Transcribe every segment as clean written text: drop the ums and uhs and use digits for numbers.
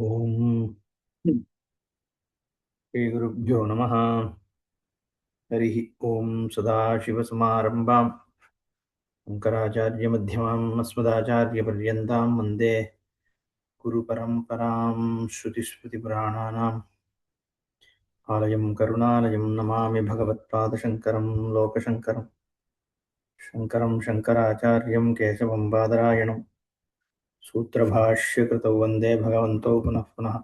ॐ श्रीगुरुभ्यो नमः। हरिः ॐ सदाशिवसमारम्भां शङ्कराचार्यमध्यमाम् अस्मदाचार्यपर्यन्तां वन्दे गुरुपरम्परां श्रुतिस्मृतिपुराणानाम् आलयं करुणालयं नमामि भगवत्पादशङ्करं लोकशङ्करं शङ्करं शङ्कराचार्यं केशवं बादरायणं सूत्रभाष्यकृतौ वन्दे भगवन्तौ पुनः पुनः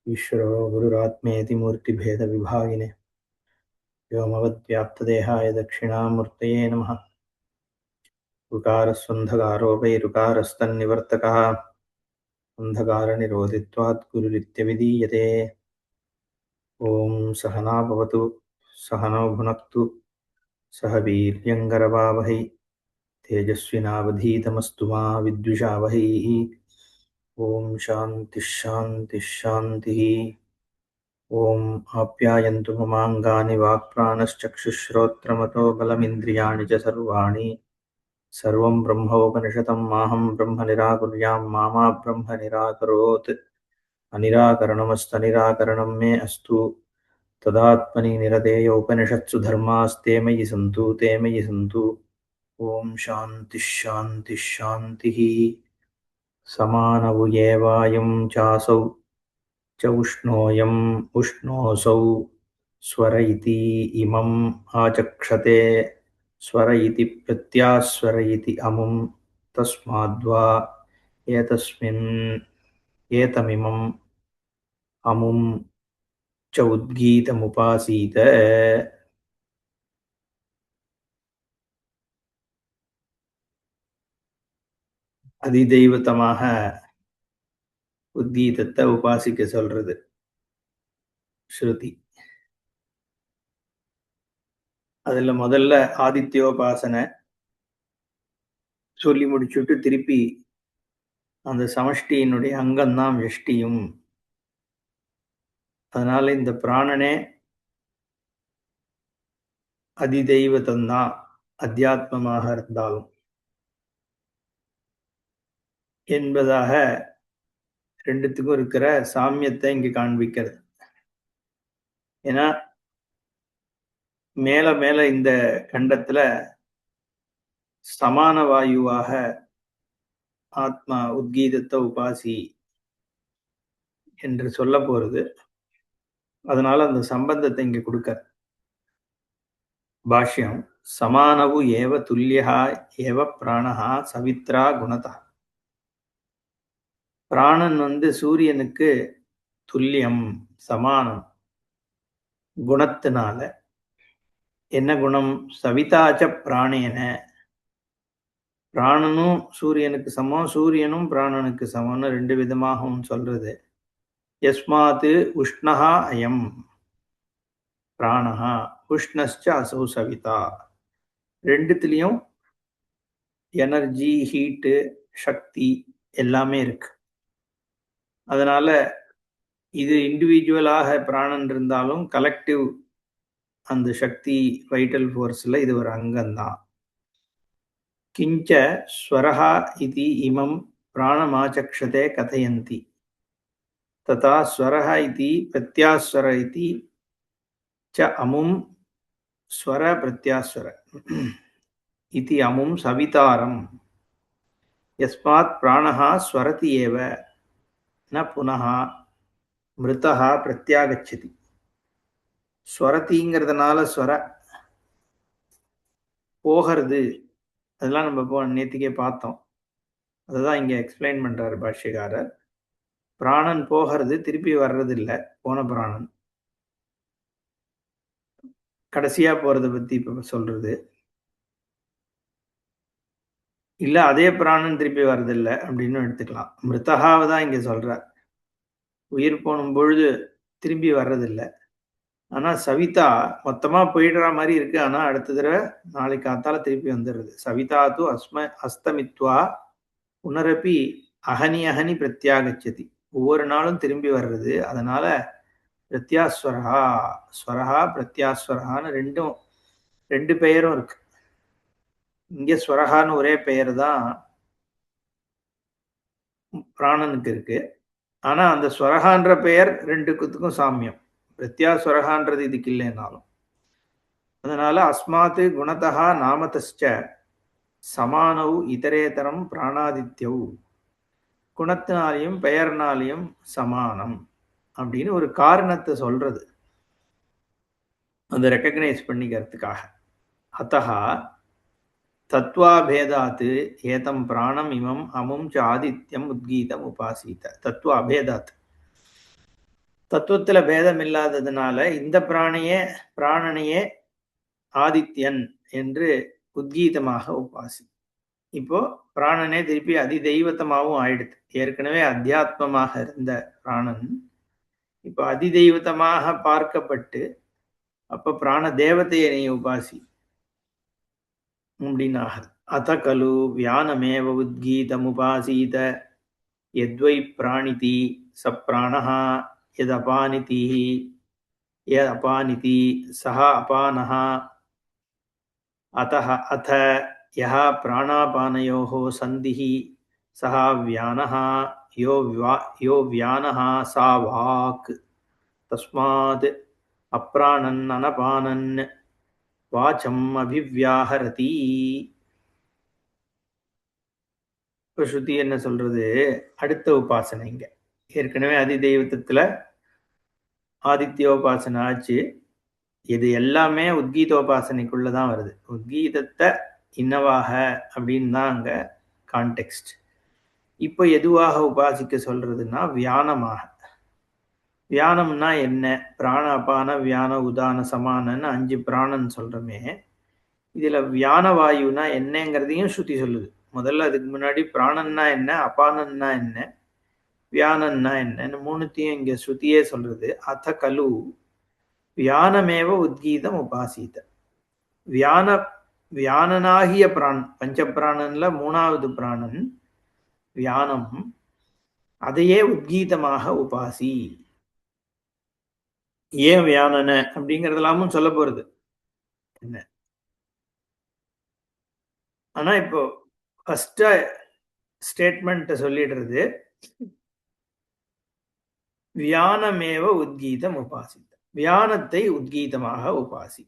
ईश्वरो गुरुरात्मेति मूर्तिभेदविभागिने व्योमवद्व्याप्तदेहाय दक्षिणामूर्तये नमः। ऋकारस्वन्धकारोपैरुकारस्तन्निवर्तकः अन्धकारनिरोधित्वात् गुरुरित्यविधीयते। ॐ सहना भवतु सहनौ भुनक्तु सह वीर्यङ्करवावहै तेजस्विनावधीतमस्तु मा विद्विषावहैः। ॐ शान्तिः शान्तिः शान्तिः। ॐ आप्यायन्तु ममाङ्गानि वाक्प्राणश्चक्षुश्रोत्रमतो बलमिन्द्रियाणि च सर्वाणि सर्वं ब्रह्मोपनिषतं माहं ब्रह्म निराकुर्यां मा ब्रह्म निराकरोत्। अनिराकरणमस्तनिराकरणं मे अस्तु। तदात्मनि निरतेय उपनिषत्सु धर्मास्ते मयि सन्तु ते मयि सन्तु। ॐ शान्तिः शान्तिः शान्तिः। समानवुयेवायं चासौ च उष्णोऽयम् उष्णोऽसौ स्वर इति इमम् आचक्षते। स्वर इति प्रत्यास्वर इति अमुं तस्माद्वा एतस्मिन् एतमिमम् अमुं च उद्गीतमुपासीत। அதிதெய்வத்தமாக உத்கீதத்தை உபாசிக்க சொல்றது ஸ்ருதி. அதுல முதல்ல ஆதித்யோபாசனை சொல்லி முடிச்சுட்டு திருப்பி அந்த சமஷ்டியினுடைய அங்கம்தான் வெஷ்டியும். அதனால இந்த பிராணனே அதிதெய்வத்தந்தான் அத்தியாத்மமாக இருந்தாலும் என்பதாக ரெண்டுத்துக்கும் இருக்கிற சாமியத்தை இங்கு காண்பிக்கிறது. ஏன்னா மேல மேல இந்த கண்டத்துல சமான வாயுவாக ஆத்மா உத்கீதத்தை உபாசி என்று சொல்ல போறது. அதனால அந்த சம்பந்தத்தை இங்க கொடுக்க பாஷ்யம் சமானவு ஏவ துல்லியா ஏவ பிராணஹா சவித்ரா குணதா. பிராணன் சூரியனுக்கு துல்லியம் சமானம் குணத்தினால. என்ன குணம்? சவிதாச்ச பிராணேன. பிராணனும் சூரியனுக்கு சமம், சூரியனும் பிராணனுக்கு சமம்னு ரெண்டு விதமாகவும் சொல்றது. யஸ்மாத் உஷ்ணஹா அயம் பிராணஹா உஷ்ணஸ்ச அசௌ சவிதா. ரெண்டுத்திலையும் எனர்ஜி, ஹீட்டு, சக்தி எல்லாமே இருக்கு. அதனால இது இண்டிவிஜுவலாக பிராணன் இருந்தாலும் கலெக்டிவ் அந்த சக்தி வைட்டல் ஃபோர்ஸ்ல இது ஒரு அங்கம்தான். கிஞ்ச ஸ்வரஹா இதி இமம் பிராணமாச்சக்ஷதே கதயந்தி ததா ஸ்வரஹ இதி பிரத்யாஸ்வர இதி च अमुं स्वर प्रत्यास्वर इति अमुं सवितारं यस्मात् प्राणः स्वरति एव न पुनः मृतः प्रत्यागच्छति. ஸ்வரதிங்கிறதுனால ஸ்வர போகிறது. அதெல்லாம் நம்ம நேத்திக்கே பார்த்தோம். அதுதான் இங்க எக்ஸ்பிளைன் பண்றாரு பாஷ்யக்காரர். பிராணன் போகிறது, திருப்பி வர்றது இல்லை. போன பிராணன் கடைசியா போறதை பத்தி இப்ப சொல்றது இல்ல. அதே பிராணன் திருப்பி வர்றதில்லை அப்படின்னு எடுத்துக்கலாம். மிருத்தகாவை தான் இங்க சொல்றார். உயிர் போனும் பொழுது திரும்பி வர்றதில்லை. ஆனா சவிதா மொத்தமா போயிடுற மாதிரி இருக்கு. ஆனா அடுத்த தடவை நாளைக்கு காத்தால திருப்பி வந்துடுறது. சவிதா தூ அஸ்தமித்வா புனரப்பி அகனி அகனி பிரத்யாகச்சதி. ஒவ்வொரு நாளும் திரும்பி வர்றது. அதனால பிரத்யாஸ்வரஹா ஸ்வரஹா பிரத்யாஸ்வரஹான்னு ரெண்டு பெயரும் இருக்கு. இங்க ஸ்வரஹான்னு ஒரே பெயர் தான் பிராணனுக்கு இருக்கு. ஆனா அந்த ஸ்வரகான்ற பெயர் ரெண்டுக்குத்துக்கும் சாமியம். பிரத்யாஸ்வரகான்றது இதுக்கு இல்லைன்னாலும். அதனால அஸ்மாத் குணதா நாமதஸ்ச சமானவு இதரேதரம் பிராணாதித்யவு, குணத்தினாலையும் பெயர்னாலையும் சமானம் அப்படின்னு ஒரு காரணத்தை சொல்றது, அதை ரெக்கக்னைஸ் பண்ணிக்கிறதுக்காக. அத்தஹா தத்வாபேதாத் ஏதம் பிராணம் இமம் அமும் ச ஆதித்யம் உத்கீதம் உபாசீத. தத்துவ அபேதாத், தத்துவத்துல பேதம் இல்லாததுனால இந்த பிராணனையே ஆதித்யன் என்று உத்கீதமாக உபாசி. இப்போ பிராணனே திருப்பி அதிதெய்வத்தமாகவும் ஆயிடுது. ஏற்கனவே அத்தியாத்மமாக இருந்த பிராணன் இப்போ அதிதெய்வத்தமாக பார்க்கப்பட்டு, அப்ப பிராண தேவதையை நீ உபாசி அப்படின்னாக. அத கலு வியானமேவ உத்கீதமுபாசீத யத்வை பிராணிதி ச பிராணஹ யதபானிதி யதபானிதி சஹ அபானஹ अतः अथ यः प्राणापानयोः सन्धिः सः व्यानः यो व्यानः सा वाक् तस्मात् अप्राणन् अनपानन् वाचम् अभिव्याहरति. இப்போ ஸ்ருதி என்ன சொல்றது? அடுத்த உபாசனை. இங்க ஏற்கனவே அதிதெய்வத்துல ஆதித்யோபாசனை ஆச்சு. இது எல்லாமே உத்கீதோபாசனைக்குள்ளதான் வருது. உத்கீதத்தை இன்னவாக அப்படின்னு தான் அங்க கான்டெக்ஸ்ட். இப்போ எதுவாக உபாசிக்க சொல்றதுன்னா வியானமாக. வியானம்னா என்ன? பிராண அபான வியான உதான சமானன்னு 5 பிராணன் சொல்றோமே, இதுல வியான வாயுனா என்னங்கிறதையும் ஸ்ருதி சொல்லுது. முதல்ல அதுக்கு முன்னாடி பிராணன்னா என்ன, அபானன்னா என்ன, வியானன்னா என்னன்னு மூணுத்தையும் இங்க ஸ்ருதியே சொல்றது. அத கலு வியானமேவ உத்கீதம் உபாசீத. வியானனாகிய பிராணன், பஞ்சபிராணன்ல 3வது பிராணன் வியானம், அதையே உத்கீதமாக உபாசி. ஏன் வியானன அப்படிங்கறதெல்லாமும் சொல்ல போறது என்ன. ஆனா இப்போ ஃபர்ஸ்ட் ஸ்டேட்மெண்ட் சொல்லிடுறது, வியானமேவ உத்கீதம் உபாசி, வியானத்தை உத்கீதமாக உபாசி.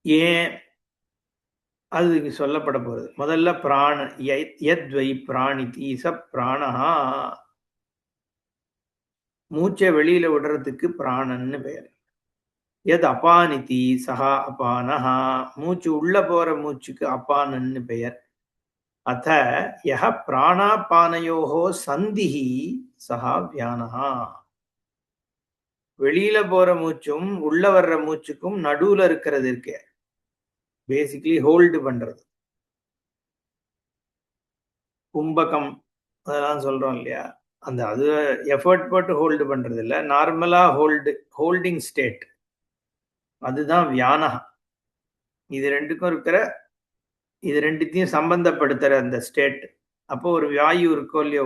ஏன் அது சொல்லப்பட போறது. முதல்ல பிராண யத்வை பிராணிதி ச பிராணஹா, மூச்சை வெளியில விடுறதுக்கு பிராணன்னு பெயர். எத் அபானிதி சஹா அபானஹா, மூச்சு உள்ள போற மூச்சுக்கு அபானன்னு பெயர். அத யஹ பிராணாபானயோஹோ சந்திஹி சஹா வியானஹா, வெளியில போற மூச்சும் உள்ள வர்ற மூச்சுக்கும் நடுவுல இருக்கிறது இருக்கு, பேசிக்கலி ஹோல்டு பண்றது. கும்பகம் அதெல்லாம் சொல்றோம் இல்லையா, அந்த அது எஃபர்ட் போட்டு ஹோல்டு பண்றது இல்லை, நார்மலா ஹோல்டிங் ஸ்டேட், அதுதான் வியானஹா. இது ரெண்டுக்கும் இருக்கிற, இது ரெண்டுத்தையும் சம்பந்தப்படுத்துற அந்த ஸ்டேட். அப்போ ஒரு வாயு இருக்கோ இல்லையோ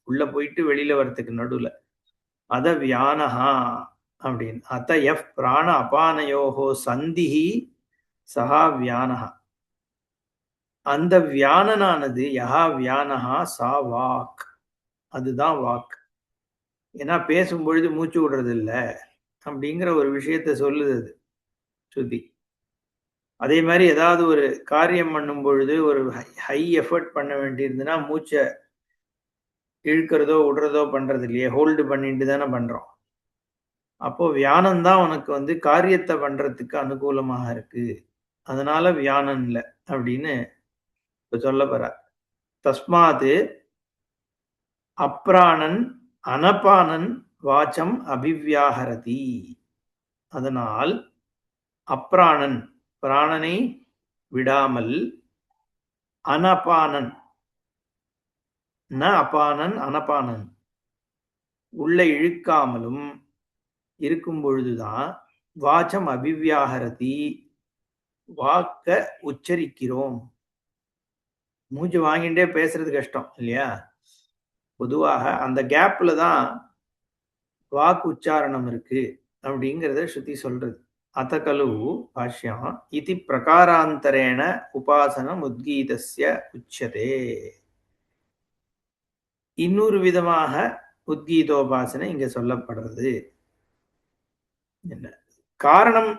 உள்ள போயிட்டு வெளியில வர்றதுக்கு நடுவுல, அத வியானஹா அப்படின்னு. அத்த எஃப் பிராண அபானயோஹோ சந்திஹி சஹா வியானஹா, அந்த வியானனானது யஹா வியானஹா சா வாக், அதுதான் வாக். ஏன்னா பேசும் பொழுது மூச்சு விடுறது இல்லை அப்படிங்கிற ஒரு விஷயத்த சொல்லுது அது ஸ்ருதி. அதே மாதிரி ஏதாவது ஒரு காரியம் பண்ணும் பொழுது ஒரு ஹை எஃபர்ட் பண்ண வேண்டியிருந்ததுன்னா மூச்சை இழுக்கிறதோ விடுறதோ பண்றது இல்லையே, ஹோல்டு பண்ணிட்டு தானே பண்றோம். அப்போ வியானம் தான் உனக்கு காரியத்தை பண்றதுக்கு அனுகூலமாக இருக்கு, அதனால வியானம் இல்லை அப்படின்னு இப்ப சொல்ல போற. தஸ்மாது அப்ராணன் அனபானன் வாச்சம் அபிவ்யாஹரதி, அதனால் அப்ராணன் பிராணனை விடாமல், அனபானன் ந அபானன் அனபானன் உள்ள இழுக்காமலும் இருக்கும் பொழுதுதான் வாச்சம் அபிவ்யாஹரதி, வாக்க உச்சரிக்கிறோம். மூச்சு வாங்கிட்டே பேசுறது கஷ்டம் இல்லையா, பொதுவாக அந்த கேப்ல தான் வாக்கு உச்சாரணம் இருக்கு அப்படிங்கிறத ஸ்ருதி சொல்றது. அத கலு பாஷ்யம் இதி பிரகாராந்தரேண உபாசனம் உத்கீதஸ்ய உச்சதே. இன்னொரு விதமாக உத்கீதோபாசனை இங்க சொல்லப்படுறது. என்ன காரணம்?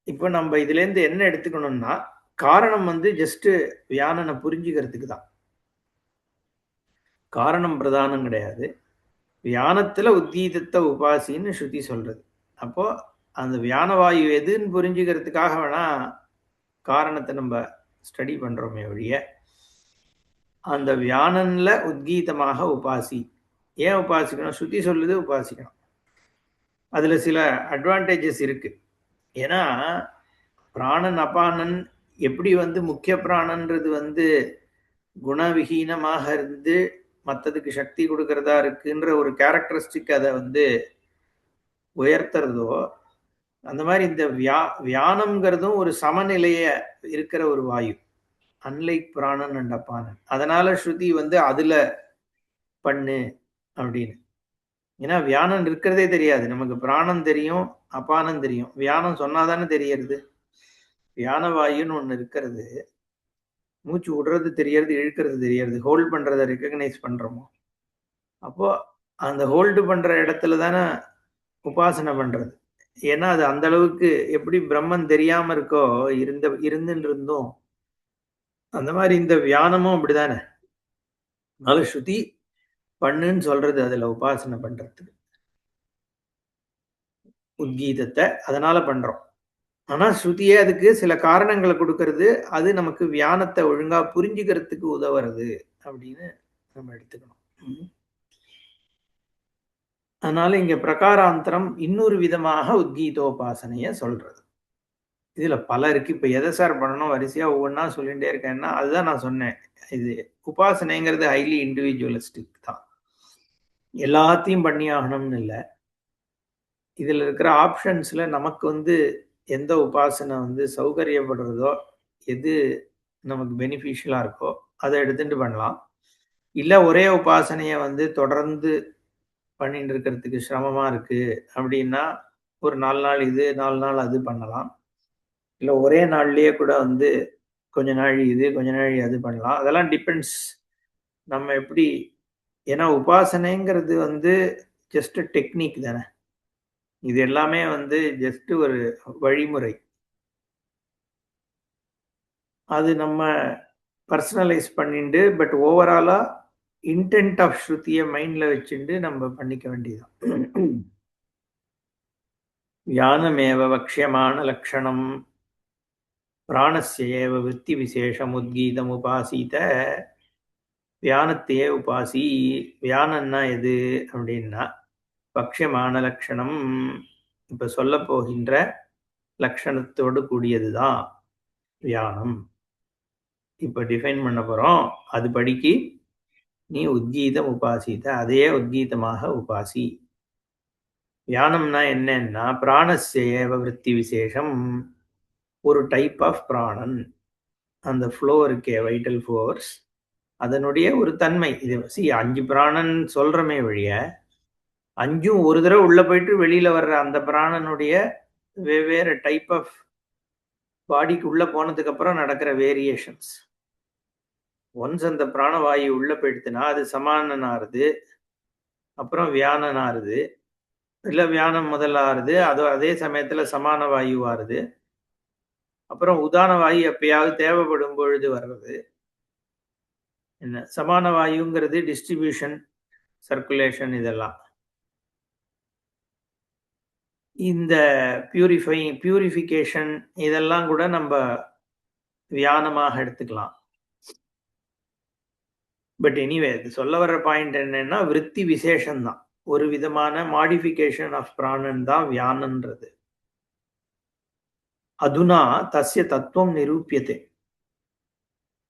இப்ப நம்ம இதுல இருந்து என்ன எடுத்துக்கணும்னா, காரணம் ஜஸ்ட் வியானனை புரிஞ்சுக்கிறதுக்கு தான். காரணம் பிரதானம் கிடையாது. வியானத்துல உத்கீதத்தை உபாசின்னு ஸ்ருதி சொல்றது. அப்போ அந்த வியானவாயு எதுன்னு புரிஞ்சுக்கிறதுக்காக வேணா காரணத்தை நம்ம ஸ்டடி பண்றோமே ஒழிய, அந்த வியானன்ல உத்கீதமாக உபாசி. ஏன் உபாசிக்கணும்? ஸ்ருதி சொல்லுது உபாசிக்கணும். அதுல சில அட்வான்டேஜஸ் இருக்கு. ஏன்னா பிராணன் அபானன் எப்படி முக்கிய பிராணன்றது குணவிஹீனமாக இருந்து மற்றதுக்கு சக்தி கொடுக்கறதா இருக்குன்ற ஒரு கேரக்டரிஸ்டிக் அதை உயர்த்துறதோ, அந்த மாதிரி இந்த வியானம்ங்கிறதும் ஒரு சமநிலைய இருக்கிற ஒரு வாயு, அன்லைக் பிராணன் அண்ட் அப்பானன். அதனால ஸ்ருதி அதுல பண்ணு அப்படின்னு. ஏன்னா வியானம் இருக்கிறதே தெரியாது நமக்கு. பிராணம் தெரியும், அபானம் தெரியும். வியானம் சொன்னாதானே தெரியறது. வியான வாயுன்னு ஒண்ணு இருக்கிறது, மூச்சு விடுறது தெரியறது, இழுக்கிறது தெரியறது, ஹோல்ட் பண்றதை ரெக்கக்னைஸ் பண்றோமோ. அப்போ அந்த ஹோல்டு பண்ற இடத்துல தானே உபாசனை பண்றது. ஏன்னா அது அந்த அளவுக்கு எப்படி பிரம்மன் தெரியாம இருக்கோ இருந்துன்னு இருந்தோம், அந்த மாதிரி இந்த வியானமும் அப்படிதானே. அதனால ஸ்ருதி பண்ணுன்னு சொல்றது அதுல உபாசனை பண்றதுக்கு, உத்கீதத்தை அதனால பண்றோம். ஆனா ஸ்ருதியே அதுக்கு சில காரணங்களை கொடுக்கறது, அது நமக்கு வியானத்தை ஒழுங்கா புரிஞ்சுக்கிறதுக்கு உதவுறது அப்படின்னு நம்ம எடுத்துக்கணும். அதனால இங்க பிரகாராந்தரம் இன்னொரு விதமாக உத்கீதோபாசனைய சொல்றது. இதுல பல இருக்கு. இப்ப எதை சார் பண்ணணும் வரிசையா ஒவ்வொன்றா சொல்லிட்டே இருக்கேன்னா, அதுதான் நான் சொன்னேன். இது உபாசனைங்கிறது ஹைலி இண்டிவிஜுவலிஸ்டிக் தான். எல்லாத்தையும் பண்ணி ஆகணும்னு இல்லை. இதுல இருக்கிற ஆப்ஷன்ஸ்ல நமக்கு எந்த உபாசனை சௌகரியப்படுறதோ, எது நமக்கு பெனிஃபிஷியலா இருக்கோ அதை எடுத்துட்டு பண்ணலாம். இல்ல ஒரே உபாசனைய தொடர்ந்து பண்ணிட்டு இருக்கிறதுக்கு சிரமமா இருக்கு அப்படின்னா, ஒரு 4 நாள் இது 4 நாள் அது பண்ணலாம். இல்ல ஒரே நாள்லயே கூட கொஞ்ச நாள் இது கொஞ்ச நாள் அது பண்ணலாம். அதெல்லாம் டிபெண்ட்ஸ் நம்ம எப்படி. ஏன்னா உபாசனைங்கிறது ஜஸ்ட் டெக்னிக் தானே. இது எல்லாமே ஜஸ்ட் ஒரு வழிமுறை. அது நம்ம பர்சனலைஸ் பண்ணிட்டு, பட் ஓவராலா இன்டென்ட் ஆஃப் ஸ்ருதியை மைண்ட்ல வச்சுட்டு நம்ம பண்ணிக்க வேண்டியதுதான். வியானமேவ வக்ஷ்யமான லக்ஷணம் பிராணஸ்ய ஏவ விருத்தி விசேஷம் உத்கீதம் உபாசித. வியானத்தையே உபாசி. வியானம்னா எது அப்படின்னா பக்ஷமான லட்சணம். இப்ப சொல்ல போகின்ற லட்சணத்தோடு கூடியதுதான் வியானம். இப்ப டிஃபைன் பண்ண போறோம். அது படிக்கு நீ உத்கீதம் உபாசித்த, அதே உத்கீதமாக உபாசி. வியானம்னா என்னன்னா பிராணஸ்ய ஏவ விருத்தி விசேஷம், ஒரு டைப் ஆஃப் பிராணன். அந்த ஃப்ளோ இருக்கே, வைட்டல் ஃபோர்ஸ், அதனுடைய ஒரு தன்மை இது. 5 பிராணன் சொல்றமே வழிய, 5ம் ஒரு தடவை உள்ள போயிட்டு வெளியில வர்ற அந்த பிராணனுடைய வெவ்வேறு டைப் ஆஃப் பாடிக்கு உள்ள போனதுக்கு அப்புறம் நடக்கிற வேரியேஷன்ஸ். ஒன்ஸ் அந்த பிராணவாயு உள்ள போயிடுத்துனா அது சமானன் ஆறுது, அப்புறம் வியானன் ஆறுது, இல்ல வியானம் முதல்ல ஆறுது, அது அதே சமயத்துல சமான வாயு ஆறுது, அப்புறம் உதான வாயு எப்பயாவது தேவைப்படும் பொழுது வர்றது. என்ன சமான வாயுங்கிறது டிஸ்ட்ரிபியூஷன், சர்க்குலேஷன், இதெல்லாம். இந்த பியூரிஃபிகேஷன் இதெல்லாம் கூட நம்ம வியானமாக எடுத்துக்கலாம். பட் எனிவே சொல்ல வர்ற பாயிண்ட் என்னன்னா விருத்தி விசேஷம் தான். ஒரு விதமான மாடிஃபிகேஷன் ஆஃப் பிராணன் தான் வியானன்றது. அதுனா தஸ்ய தத்துவம் நிரூபியதே.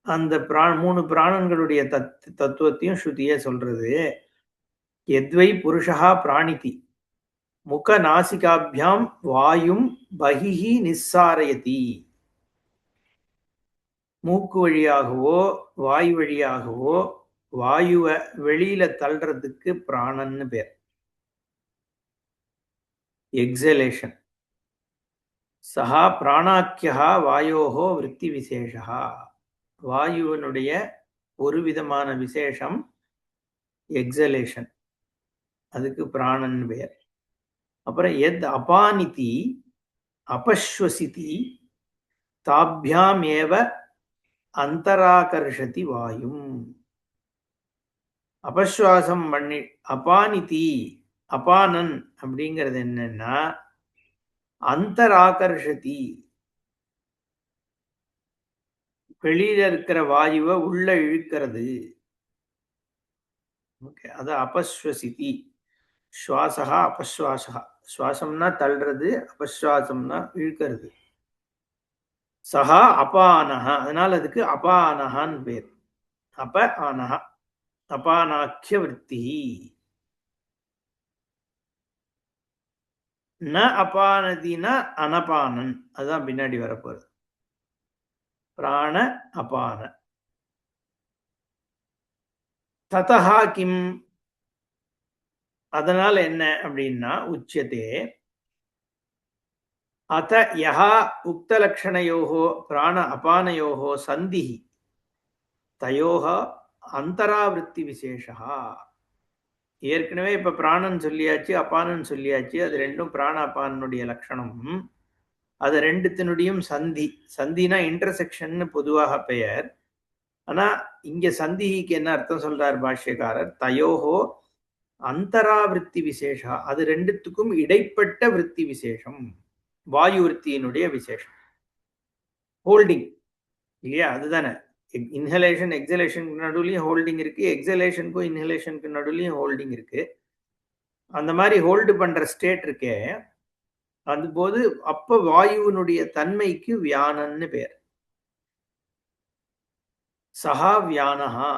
அந்த 3 பிராணன்களுடைய தத்துவத்தையும் ஸ்ருதியே சொல்றது. எத்வை புருஷா பிராணிதி முக நாசிகாபியாம் வாயும் பகிஹி நிஸ்ஸாரயதி. மூக்கு வழியாகவோ வாயு வழியாகவோ வாயுவை வெளியில தள்ளுறதுக்கு பிராணன்னு பேர். எக்ஸலேஷன். சஹா பிராணாக்கியா வாயோஹோ விருத்தி விசேஷா. வாயுவனுடைய ஒரு விதமான விசேஷம் எக்ஸலேஷன், அதுக்கு பிராணன் பெயர். அப்புறம் எத் அபானிதி அபஸ்வசிதி தாபியாம் ஏவ அந்தராகர்ஷதி வாயும். அபஸ்வாசம் பண்ணி அபானிதி, அபானன் அப்படிங்கிறது என்னன்னா அந்தராகர்ஷதி, வெளியில இருக்கிற வாயுவை உள்ள இழுக்கிறது. ஓகே, அது அபஸ்வசிதி. சுவாசகா அபஸ்வாசகா, சுவாசம்னா தள்ளுறது, அபஸ்வாசம்னா இழுக்கிறது. சஹா அபானஹா, அதனால அதுக்கு அபானஹான்னு பேர். அப ஆனஹா, அபானாக்கிய விருத்தி. ந அபானதினா அனபானன், அதுதான் பின்னாடி வரப்போறது. பிராண அபான. ததஹா கிம், அதனால என்ன அப்படின்னா உச்சதே அத யஹா உக்தலக்ஷணயோஹோ பிராண அபானயோஹோ சந்திஹி தயோஹ அந்தராவிருத்தி விசேஷா. ஏற்கனவே இப்ப பிராணன் சொல்லியாச்சு, அபானன் சொல்லியாச்சு. அது ரெண்டும் பிராண அபானனுடைய லட்சணம். அது ரெண்டுத்தினுடையும் சந்தி, சந்தினா இன்டர்செக்ஷன் பொதுவாக பெயர். ஆனா இங்க சந்திக்கு என்ன அர்த்தம் சொல்றார் பாஷ்யக்காரர், தயோஹோ அந்தராவிருத்தி விசேஷா, அது ரெண்டுத்துக்கும் இடைப்பட்ட விருத்தி விசேஷம், வாயு விருத்தியினுடைய விசேஷம். ஹோல்டிங் இல்லையா, அதுதானே. இன்ஹலேஷன் எக்ஸலேஷனுக்கு நடுவுலையும் ஹோல்டிங் இருக்கு, எக்ஸலேஷனுக்கும் இன்ஹலேஷனுக்கு நடுவுலையும் ஹோல்டிங் இருக்கு. அந்த மாதிரி ஹோல்டு பண்ற ஸ்டேட் இருக்கே, அதுபோது அப்ப வாயுவினுடைய தன்மைக்கு வியானன்னு பேர். சஹா வியானஹா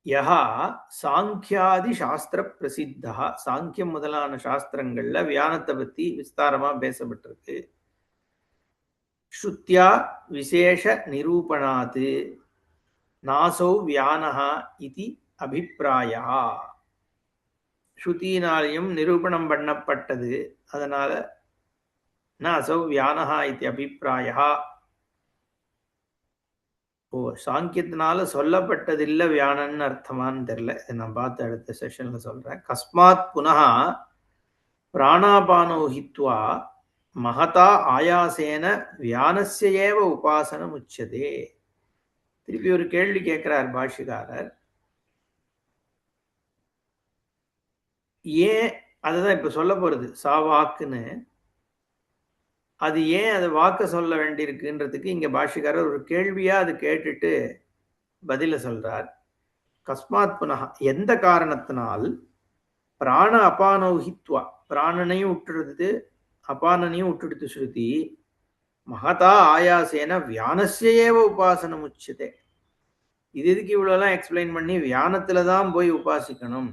யஹா சாங்கியாதி சாஸ்திர பிரசித்தா, சாங்கியம் முதலான சாஸ்திரங்கள்ல வியானத்தை பத்தி விஸ்தாரமா பேசப்பட்டிருக்கு. ஸ்ருத்யா விசேஷ நிரூபணாத் நாசௌ வியானஹா இதி அபிப்பிராயா, ஸ்ருதியினாலையும் நிரூபணம் பண்ணப்பட்டது, அதனால நாசௌ வியானஹா இதி அபிப்பிராயா. ஓ, சாங்கியத்தினால சொல்லப்பட்டதில்லை வியானன்னு அர்த்தமான்னு தெரியல, இதை நான் பார்த்து அடுத்த செஷன்ல சொல்றேன். கஸ்மாத் புனः பிராணாபானோ ஹித்வா மகதா ஆயாசேன வியானஸ்ய ஏவ உபாசனம் உச்சதே. திருப்பி ஒரு கேள்வி கேட்கிறார் பாஷ்யக்காரர். ஏன், அதுதான் இப்ப சொல்ல போறது, சா வாக்குன்னு. அது ஏன் அது வாக்க சொல்ல வேண்டியிருக்குன்றதுக்கு இங்க பாஷ்யக்காரர் ஒரு கேள்வியா அது கேட்டுட்டு பதில சொல்றார். கஸ்மாத் புனः, எந்த காரணத்தினால், பிராண அபானௌஹித்வா, பிராணனையும் விட்டுடுது அபானனையும் விட்டுடுத்து ஸ்ருதி, மகதா ஆயாசேன வியானஸ்ய ஏவ உபாசனம் உச்சதே. இது எதுக்கு இவ்வளோலாம் எக்ஸ்பிளைன் பண்ணி வியானத்துல தான் போய் உபாசிக்கணும்,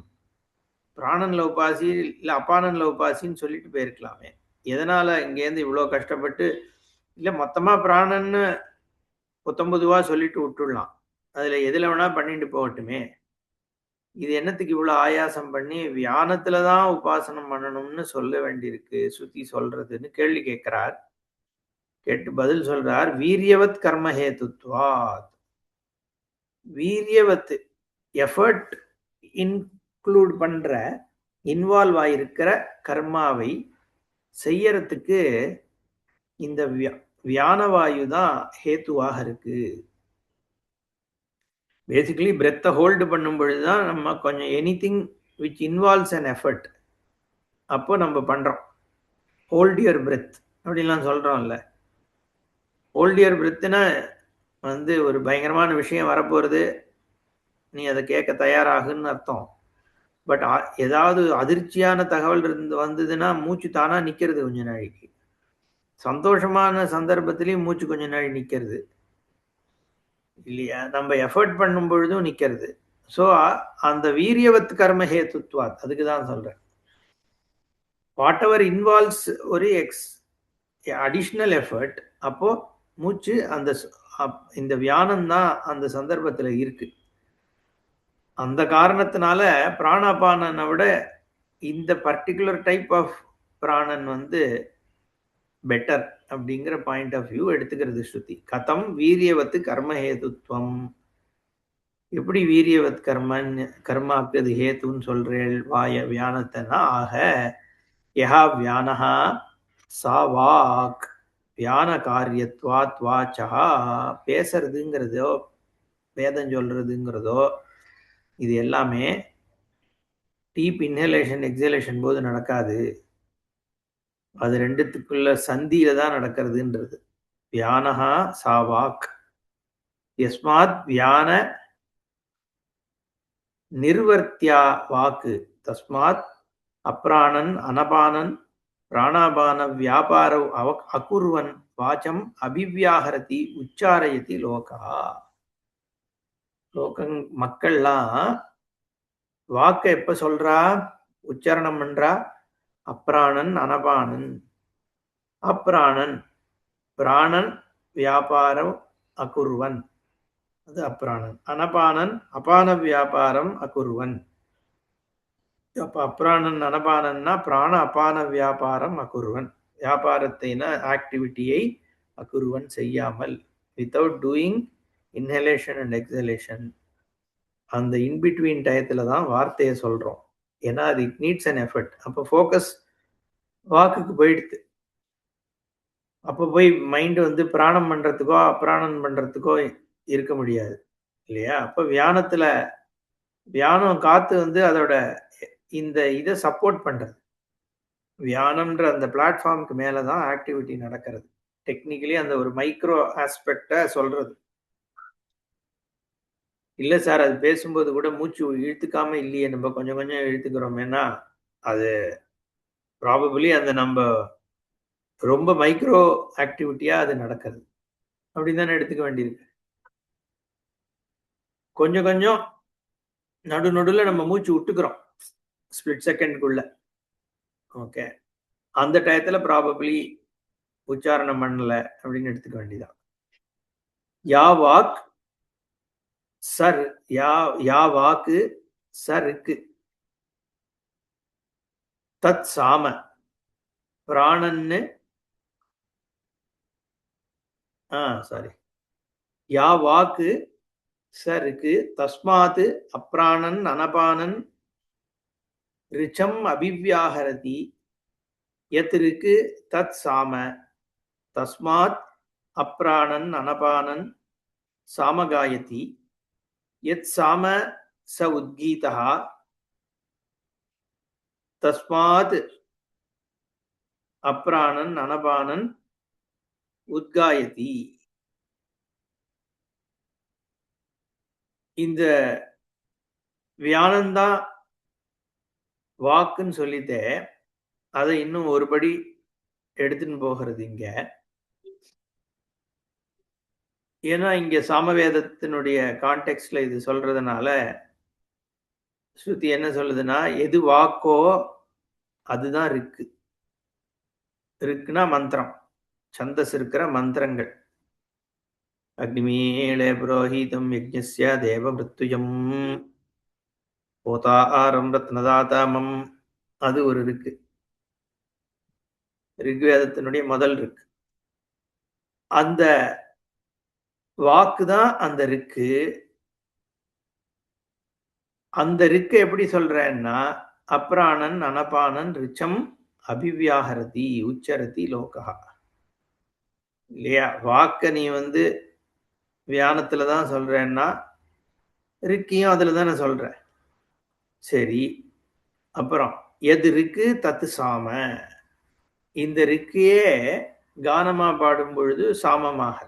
பிராணன்ல உபாசி இல்லை அபானன்ல உபாசின்னு சொல்லிட்டு போயிருக்கலாமே. எதனால இங்கேருந்து இவ்வளோ கஷ்டப்பட்டு, இல்லை மொத்தமா பிராணன்னு 19 சொல்லிட்டு விட்டுடலாம், அதுல எதுல வேணா பண்ணிட்டு போகட்டுமே, இது என்னத்துக்கு இவ்வளவு ஆயாசம் பண்ணி வியானத்துலதான் உபாசனம் பண்ணணும்னு சொல்ல வேண்டியிருக்கு ஸ்ருதி சொல்றதுன்னு கேள்வி கேட்கிறார். கேட்டு பதில் சொல்றார், வீரியவத் கர்மஹேதுத்வாத். வீரியவத், எஃபர்ட் இன்க்ளூட் பண்ற, இன்வால்வ் ஆயிருக்கிற கர்மாவை செய்யறதுக்கு இந்த வியானவாயு தான் ஹேத்துவாக இருக்கு. பேசிக்கலி பிரெத்தை ஹோல்டு பண்ணும் பொழுதுதான் நம்ம கொஞ்சம் anything which involves an effort, அப்போ நம்ம பண்றோம். ஹோல்ட் யுவர் பிரெத் அப்படின்லாம் சொல்றோம்ல. ஹோல்ட் யுவர் பிரெத்னா ஒரு பயங்கரமான விஷயம் வரப்போறது, நீ அதை கேட்க தயாராகுன்னு அர்த்தம். பட் ஏதாவது அதிர்ச்சியான தகவல் வந்ததுன்னா மூச்சு தானா நிக்கிறது கொஞ்ச நாளைக்கு. சந்தோஷமான சந்தர்ப்பத்திலையும் மூச்சு கொஞ்ச நாள் நிக்கிறது இல்லையா, நம்ம எஃபர்ட் பண்ணும் பொழுதும் நிக்கிறது. ஸோ அந்த வீரியவத் கர்ம ஹேத்துத்வாத், அதுக்கு தான் சொல்றேன். வாட் எவர் இன்வால்வ்ஸ் ஒரு அடிஷ்னல் எஃபர்ட், அப்போ மூச்சு அந்த இந்த வியானம் தான் அந்த சந்தர்ப்பத்தில் இருக்கு. அந்த காரணத்தினால பிராணாபானனை விட இந்த பர்டிகுலர் டைப் ஆஃப் பிராணன் பெட்டர் அப்படிங்கிற பாயிண்ட் ஆஃப் வியூ எடுத்துக்கிறது ஸ்ருதி. கதம் வீரியவத்து கர்மஹேதுத்வம். எப்படி வீரியவத் கர்மாக்கு அது ஹேத்துன்னு சொல்றேள் வாய வியானத்தைன்னா ஆக யஹா வியானஹா சா வாக் வியான காரியத்வாத் வாச்சா பேசுறதுங்கிறதோ வேதம் சொல்றதுங்கிறதோ இது எல்லாமே டீப் இன்ஹலேஷன் எக்ஸலேஷன் போது நடக்காது. அது ரெண்டுத்துக்குள்ள சந்தியில தான் நடக்கிறதுன்றது. வியானஹா சா வாக் யஸ்மாத் வியான நிர்வர்த்தியா வாக்கு தஸ்மாத் அப்ராணன் அனபானன் பிராணாபான வியாபாரௌ அகுர்வன் வாச்சம் அபிவியாகரதி உச்சாரயதி லோகா. மக்கள்லாம் வாக்க எப்ப சொல்றா, உச்சாரணம் பண்றா? அப்ராணன் அனபானன். அப்ராணன் பிராணன் வியாபாரம் அகுர்வன், அது அப்ராணன். அனபானன் அபான வியாபாரம் அகுர்வன். அப்ப அப்ராணன் அனபானன்னா பிராண அபான வியாபாரம் அகுர்வன், வியாபாரத்தைனா ஆக்டிவிட்டியை அகுர்வன் செய்யாமல், without doing inhalation and exhalation. அந்த இன்பிட்வீன் டயத்துல தான் வார்த்தையை சொல்றோம். ஏன்னா அது இட் நீட்ஸ் அன் எஃபர்ட். அப்போ ஃபோக்கஸ் வாக்குக்கு போயிடுது. அப்போ போய் மைண்ட் வந்து பிராணம் பண்றதுக்கோ அப்ராணம் பண்றதுக்கோ இருக்க முடியாது இல்லையா? அப்போ வியானம் காத்து வந்து அதோட இந்த இதை சப்போர்ட் பண்றது. வியானம்ன்ற அந்த பிளாட்ஃபார்முக்கு மேல தான் ஆக்டிவிட்டி நடக்கிறது. டெக்னிக்கலி அந்த ஒரு மைக்ரோ ஆஸ்பெக்டை சொல்றது. இல்ல சார், அது பேசும்போது கூட மூச்சு இழுத்துக்காம இல்லையே, நம்ம கொஞ்சம் கொஞ்சம் இழுத்துக்கிறோமேனா அது ப்ராபபிளி அந்த நம்ம ரொம்ப மைக்ரோ ஆக்டிவிட்டியா அது நடக்கிறது அப்படின்னு தானே எடுத்துக்க வேண்டியிருக்கு. கொஞ்சம் கொஞ்சம் நடுநடுல நம்ம மூச்சு விட்டுக்கிறோம் ஸ்பிளிட் செகண்ட்குள்ள. ஓகே, அந்த டயத்துல ப்ராபபிளி உச்சாரணம் பண்ணல அப்படின்னு எடுத்துக்க வேண்டியதான். யா வாக் சர், யா வாக்கு சருக்கு தத் சாம பிராணன்னு சாரி யா வாக்கு சருக்கு தஸ்மாத் அப்ராணன் அனபானன் ரிச்சம் அபிவியாகரதி யத் ருக்கு தத் சாம தஸ்மாத் அப்ராணன் அனபானன் சாமகாயதி யத் சாம ச உத்கீதः தஸ்மாத் அப்ராணன் அனபானன் உத்காயதி. இந்த வியானந்தான் வாக்குன்னு சொல்லிட்டு அதை இன்னும் ஒருபடி எடுத்துன்னு போகிறது இங்க. ஏன்னா இங்க சாமவேதத்தினுடைய கான்டெக்ட்ல இது சொல்றதுனால ஸ்ருதி என்ன சொல்லுதுன்னா, எது வாக்கோ அதுதான் ரிக்கு. ரிக்குனா மந்திரம், சந்தஸ் இருக்கிற மந்திரங்கள். அக்னிமீளே புரோஹிதம் யஜ்ஞஸ்ய தேவ மிருத்யுஜம் போதாரம் ரத்னதாதாமம், அது ஒரு ரிக்கு. ரிக்வேதத்தினுடைய முதல் ரிக்கு. அந்த வாக்கு தான் அந்த ரிக்கு. அந்த ரிக்கு எப்படி சொல்றேன்னா, அப்ராணன் அனபானன் ரிச்சம் அபிவியாகரதி உச்சரதி லோகா இல்லையா? வாக்க நீ வந்து வியானத்துல தான் சொல்றேன்னா ரிக்கியும் அதுல தானே சொல்ற. சரி, அப்புறம் எது ரிக்கு தத்து சாம, இந்த ரிக்கையே கானமா பாடும் பொழுது சாமமாக.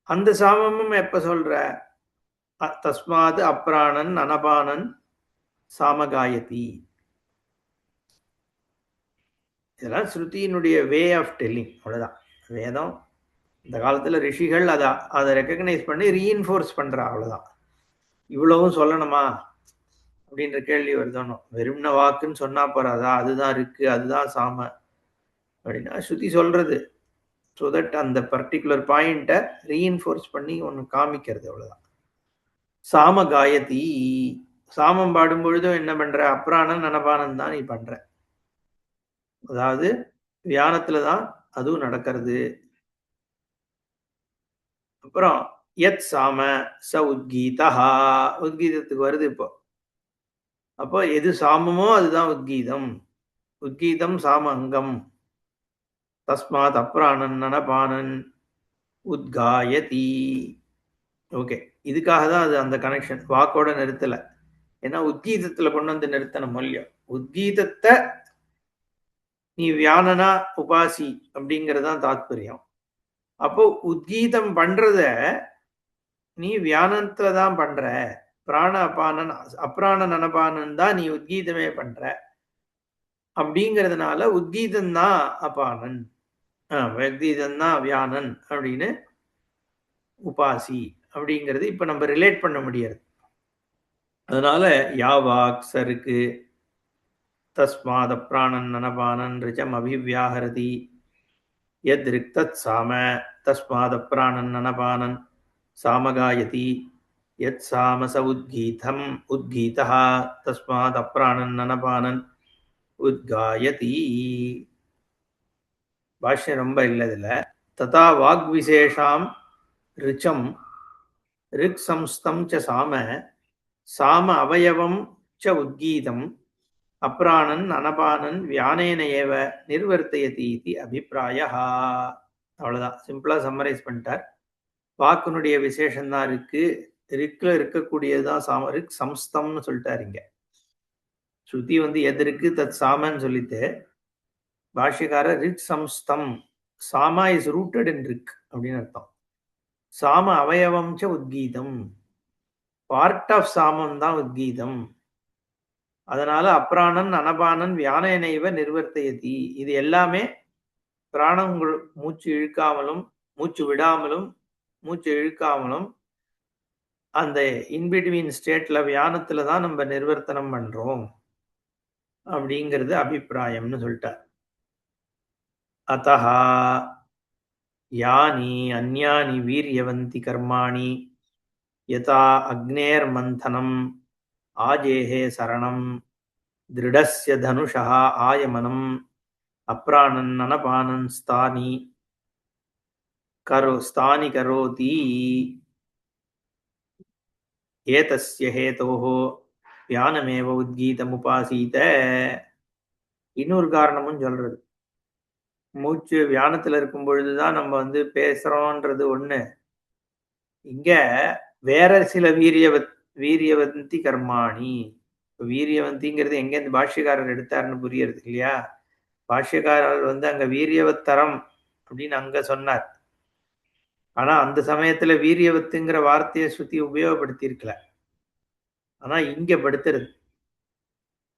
அந்த சாமமும் எப்ப சொல்ற? தஸ்மாது அப்ராணன் அனபானன் சாமகாயதி. இதெல்லாம் ஸ்ருதியினுடைய வே ஆஃப் டெல்லிங், அவ்வளவுதான். வேதம் இந்த காலத்துல ரிஷிகள் அதை ரெக்கக்னைஸ் பண்ணி ரீஇன்ஃபோர்ஸ் பண்றா, அவ்வளவுதான். இவ்வளவும் சொல்லணுமா அப்படின்ற கேள்வி வருதணும். வெறும்ன வாக்குன்னு சொன்னா போறாதா? அதுதான் இருக்கு, அதுதான் சாம அப்படின்னா ஸ்ருதி சொல்றது. ஸோ தட் அந்த பர்டிகுலர் பாயிண்ட்டை ரீஇன்ஃபோர்ஸ் பண்ணி ஒன்று காமிக்கிறது, அவ்வளவுதான். சாம காயதி, சாமம் பாடும் பொழுதும் என்ன பண்ற? அப்ராணன் அனபானன் தான் நீ பண்ற. அதாவது வியானத்துல தான் அதுவும் நடக்கிறது. அப்புறம் யத் சாம ச உத்கீதா. உத்கீதத்துக்கு வருது இப்போ. அப்போ எது சாமமோ அதுதான் உத்கீதம். உத்கீதம் சாம அங்கம். தஸ்மாத் அப்ராணன் நனபானன் உத்காயதி. ஓகே, இதுக்காக தான் அது அந்த கனெக்ஷன், வாக்கோட நிறுத்தல. ஏன்னா உத்கீதத்துல கொண்டு வந்து நிறுத்தன மூல்யம். உத்கீதத்தை நீ வியானனா உபாசி அப்படிங்கறதுதான் தாத்பரியம். அப்போ உத்கீதம் பண்றத நீ வியானத்துல தான் பண்ற. பிராண அபானன் அப்ராணன் அனபானன் தான் நீ உத்கீதமே பண்ற. அப்படிங்கிறதுனால உத்கீதம் தான் அபானன், உத்கீதம் தான் வியானன் அப்படின்னு உபாசி அப்படிங்கிறது இப்ப நம்ம ரிலேட் பண்ண முடியாது. அதனால யாவாக் சருக்கு தஸ்மாத் அப்ராணன் அனபானன் ரிச்சம் அபிவியாஹரதி யத் ரிக்தத் சாம தஸ்மாத் அப்ராணன் அனபானன் சாமகாயதி யத் சாம ச உத்கீதம் உத்கீதः தஸ்மாத் அப்ராணன் அனபானன் உத்காயதி. பாஷ்யம் ரொம்ப இல்லை இதுல. ததா வாக் விசேஷாம் ரிச்சம் ரிக் சம்ஸ்தம் ச சாம சாம அவயவம் ச உத்கீதம் அப்ராணன் அனபானன் வியானேன ஏவ நிர்வர்த்தயதி இது அபிப்பிராயः. அவ்வளவுதான், சிம்பிளா சம்மரைஸ் பண்ணிட்டார். வாக்குனுடைய விசேஷம் தான் இருக்கு, ரிக்ல இருக்கக்கூடியதுதான் சாம. ரிக் சம்ஸ்தம்னு சொல்லிட்டாரு இங்க. ஸ்ருதி வந்து எது இருக்கு தத் சாமன்னு சொல்லிட்டு பாஷ்யக்காரர் rig சம்ஸ்தம், Sama is rooted in rig அப்படின்னு அர்த்தம். சாம அவயவம் ச உத்கீதம், பார்ட் ஆஃப் சாமம் தான் உத்கீதம். அதனால அப்ராணன் அனபானன் வியானேனைவ நிர்வர்த்தயதி. இது எல்லாமே பிராணம் மூச்சு இழுக்காமலும் மூச்சு விடாமலும் மூச்சு இழுக்காமலும் அந்த இன்பிட்வீன் ஸ்டேட்ல வியானத்துல தான் நம்ம நிர்வர்த்தனம் பண்றோம் அப்படிங்கிறது அபிப்பிராயம்னு சொல்லிட்டார். அத்தஹா யானி அந்யானி வீரியவந்தி கர்மாணி யதா அக்னேர் மந்தனம் ஆஜேஹே சரணம் திருடஸ்ய தனுஷா ஆயமனம் அப்ராணன் அனபானன் ஸ்தானி கரோதி ஏதஸ்ய ஹேதோஹ வியானமேவ உத்கீதமுபாசீத. இன்னொரு காரணமும் சொல்றது, மூச்சு வியானத்துல இருக்கும் பொழுதுதான் நம்ம வந்து பேசுறோம்ன்றது ஒண்ணு. இங்க வேற சில வீரியவந்தி கர்மாணி. வீரியவந்திங்கிறது எங்கேருந்து பாஷ்யக்காரர் எடுத்தாருன்னு புரியுறது இல்லையா? பாஷ்யக்காரர் வந்து அங்க வீரியவத்தரம் அப்படின்னு அங்க சொன்னார். ஆனா அந்த சமயத்துல வீரியவத்துங்கிற வார்த்தையை சுத்தி உபயோகப்படுத்தி இருக்கல, ஆனா இங்க படுத்துறது.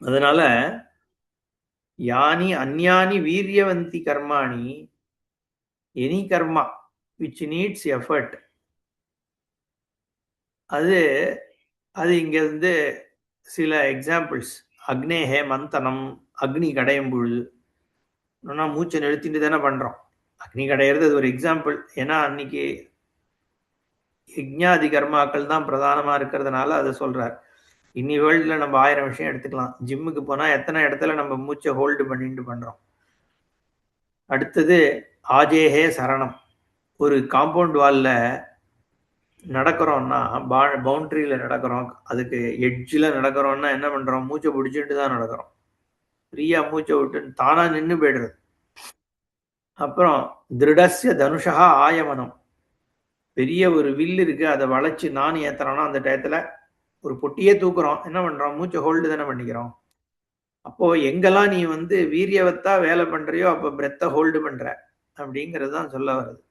அதனால யானி அந்யானி வீரியவந்தி கர்மாணி, any karma which needs effort, அது அது இங்க வந்து சில எக்ஸாம்பிள்ஸ். அக்னேஹே மந்தனம், அக்னி கடையும் பொழுது மூச்சை நிறுத்திட்டு தானே பண்றோம். அக்னி கடையிறது அது ஒரு எக்ஸாம்பிள். ஏன்னா அன்னைக்கு யஜ்ஞாதி கர்மாக்கள் தான் பிரதானமா இருக்கிறதுனால அதை சொல்றார். இன்னி வேர்ல்டுல நம்ம 1000 விஷயம் எடுத்துக்கலாம். ஜிம்முக்கு போனா எத்தனை இடத்துல நம்ம மூச்சை ஹோல்டு பண்ணிட்டு பண்றோம். அடுத்தது ஆஜேஹே சரணம். ஒரு காம்பவுண்ட் வால்ல நடக்கிறோம்னா, பவுண்டரியில நடக்கிறோம், அதுக்கு எட்ஜில் நடக்கிறோம்னா என்ன பண்றோம்? மூச்சை பிடிச்சிட்டு தான் நடக்கிறோம். ஃப்ரீயா மூச்சை விட்டு தானா நின்று போயிடுறது. அப்புறம் திருடஸ்ய தனுஷா ஆயமனம். பெரிய ஒரு வில் இருக்கு, அதை வளைச்சு நான் ஏத்துறோம்னா அந்த டயத்துல ஒரு பொட்டியே தூக்குறோம், என்ன பண்றோம்? மூச்சை ஹோல்டு தானே பண்ணிக்கிறோம். அப்போ எங்கெல்லாம் நீ வந்து வீரியவத்தா வேலை பண்றியோ அப்போ பிரெத்தை ஹோல்டு பண்ற அப்படிங்கிறது தான் சொல்ல வருது.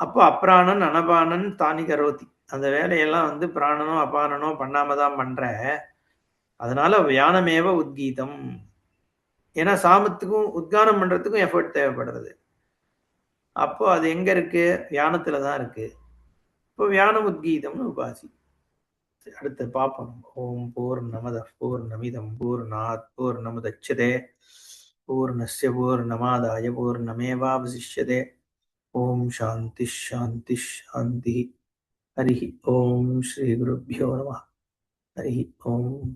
அப்போ அப்ராணன் அனபானன் தானி கரோதி, அந்த வேலையெல்லாம் வந்து பிராணனோ அபானனோ பண்ணாம தான் பண்ற. அதனால வியானமேவ உத்கீதம். ஏன்னா சாமத்துக்கும் உத்கானம் பண்றதுக்கும் எஃபர்ட் தேவைப்படுறது. அப்போ அது எங்க இருக்கு? வியானத்துல தான் இருக்கு. இப்போ வியானம் உத்கீதம்னு உபாசி. அடுத்து பார்ப்போம். ஓம் பூர்ணமத பூர்ணமிதம் பூர்ணாத் பூர்ணமுதச்யதே பூர்ணஸ்ய பூர்ணமாதாய பூர்ணமேவாவசிஷ்யதே. ஓம் சாந்தி சாந்தி சாந்தி. ஹரி ஓம் ஸ்ரீ குருभ्यो நமः. ஹரி ஓம்.